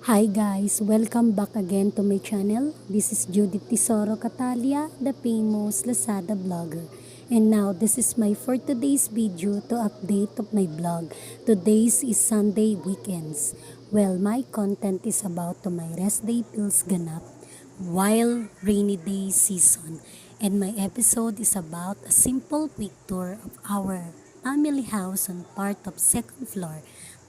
Hi guys, welcome back again to my channel. This is Judith Tesoro Catalia, the famous Lazada vlogger. And now this is my for today's video to update of my vlog. Today's is Sunday weekends. Well, my content is about to my rest day pills ganap while rainy day season. And my episode is about a simple quick tour of our family house on part of second floor.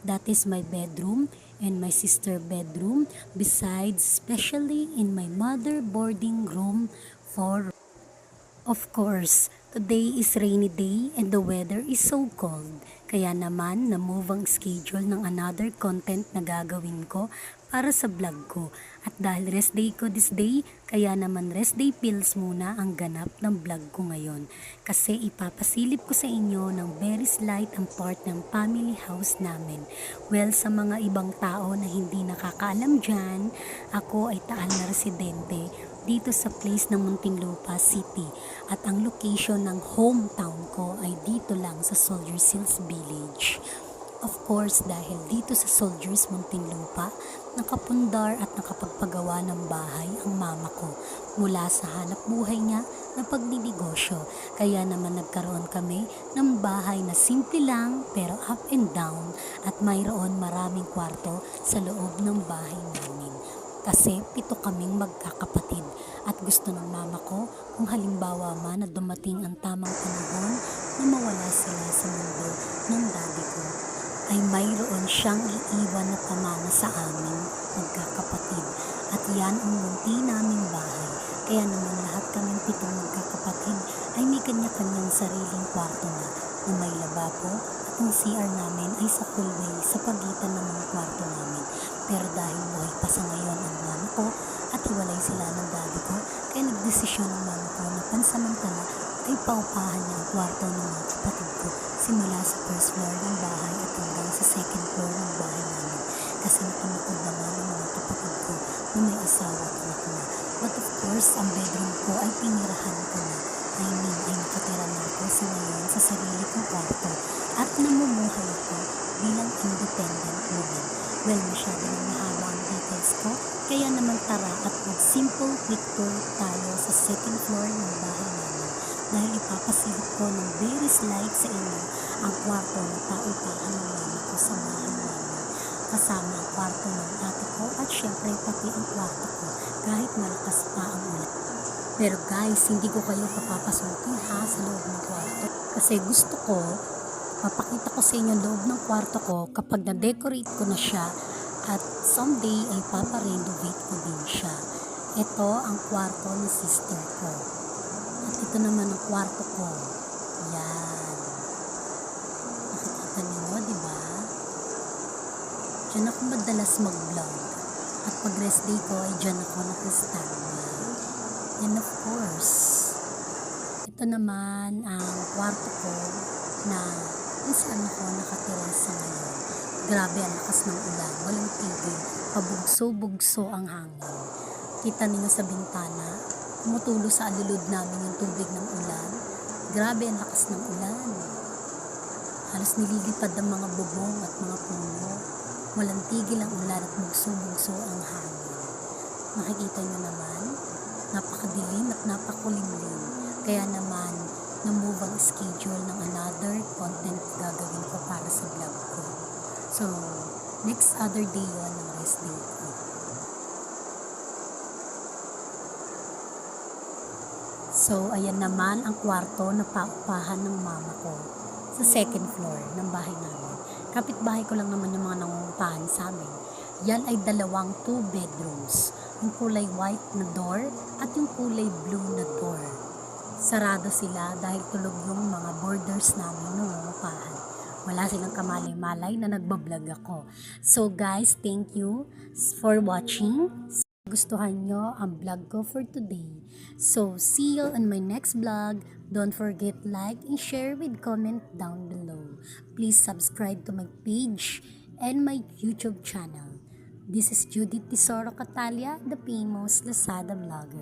That is my bedroom and my sister bedroom, besides especially in my mother boarding room for. Of course, today is rainy day and the weather is so cold. Kaya naman, na-move ang schedule ng another content na gagawin ko para sa vlog ko. At dahil rest day ko this day, kaya naman rest day pills muna ang ganap ng vlog ko ngayon. Kasi ipapasilip ko sa inyo ng very slight ang part ng family house namin. Well, sa mga ibang tao na hindi nakakaalam dyan, ako ay taal na residente dito sa place ng Muntinlupa City at ang location ng hometown ko ay dito lang sa Soldiers Hills Village. Of course, dahil dito sa Soldiers Muntinlupa, nakapundar at nakapagpagawa ng bahay ang mama ko mula sa hanap buhay niya na pagninegosyo. Kaya naman nagkaroon kami ng bahay na simple lang pero up and down at mayroon maraming kwarto sa loob ng bahay namin. Kasi 7 kaming magkakapatid at gusto ng mama ko kung halimbawa man na dumating ang tamang panahon na mawala sila sa mundo ng daddy ko, ay mayroon siyang iiwan na pamana sa amin magkakapatid. At yan ang munti naming bahay. Kaya naman lahat kaming 7 magkakapatid ay may kanya-kanyang sariling kwarto na may lababo at ang CR namin ay sa hallway sa pagitan ng mga kwarto namin. Pero dahil buhay pa sa ngayon ang mama ko at hiwalay sila ng daddy ko, kaya nagdesisyon ng mama ko na pansamantala ay paupahan niya ang kwarto ng mga kapatid ko simula sa first floor ng bahay at hanggang sa second floor ng bahay namin. Kasi nakamukod naman ang mga kapatid ko na may asawa at anak na. But of course, ang bedroom ko ay pinirahan ko na. Ay nakatira na ako sa ngayon sa sarili kong kwarto at namumuhay ako bilang independent woman. Well, masyado na mahaba ang details ko, kaya naman tara at mag-simple quick tour tayo sa second floor ng bahay namin. Dahil ipapasilip ko ng very slight sa inyo ang kwarto na paupahan ng mama ko sa bahay namin. Kasama ang kwarto ng ate ko at syempre pati ang kwarto ko kahit malakas pa ang ulan. Pero guys, hindi ko kayo papapasukin ha sa loob ng kwarto. Kasi gusto ko papakita ko sa inyo ang loob ng kwarto ko kapag na-decorate ko na siya at someday ay paparenovate ko din siya. Ito ang kwarto ng sister ko. At ito naman ang kwarto ko. Yan. Nakikita niyo, di ba? Diyan ako madalas mag-vlog. At pag rest day ko ay diyan ako nakastanda. And of course, ito naman ang kwarto ko na kung saan ako nakatira sa ngayon. Grabe ang lakas ng ulan, walang tigil, pabugso-bugso ang hangin. Kita niyo sa bintana, tumutulo sa alulod namin yung tubig ng ulan. Grabe ang lakas ng ulan. Halos nililipad ang mga bubong at mga puno. Walang tigil ang ulan at bugso-bugso ang hangin. Nakikita niyo naman, napakadilim at napakulimlim. Kaya naman, na-move ang schedule ng another content gagawin ko para sa vlog ko. So, next other day yun ang rest day ko. So, ayan naman ang kwarto na paupahan ng mama ko sa second floor ng bahay namin. Kapitbahay ko lang naman yung mga nangungupahan sa amin. Yan ay 2 bedrooms. Yung kulay white na door at yung kulay blue na door. Sarado sila dahil tulog yung mga boarders namin nangungupahan. Wala silang kamalay-malay na nagbablog ako. So guys, thank you for watching. Gustuhan nyo ang vlog ko for today. So see you on my next vlog. Don't forget like and share with comment down below. Please subscribe to my page and my YouTube channel. This is Judith Tesoro Catalia, the famous Lazada vlogger.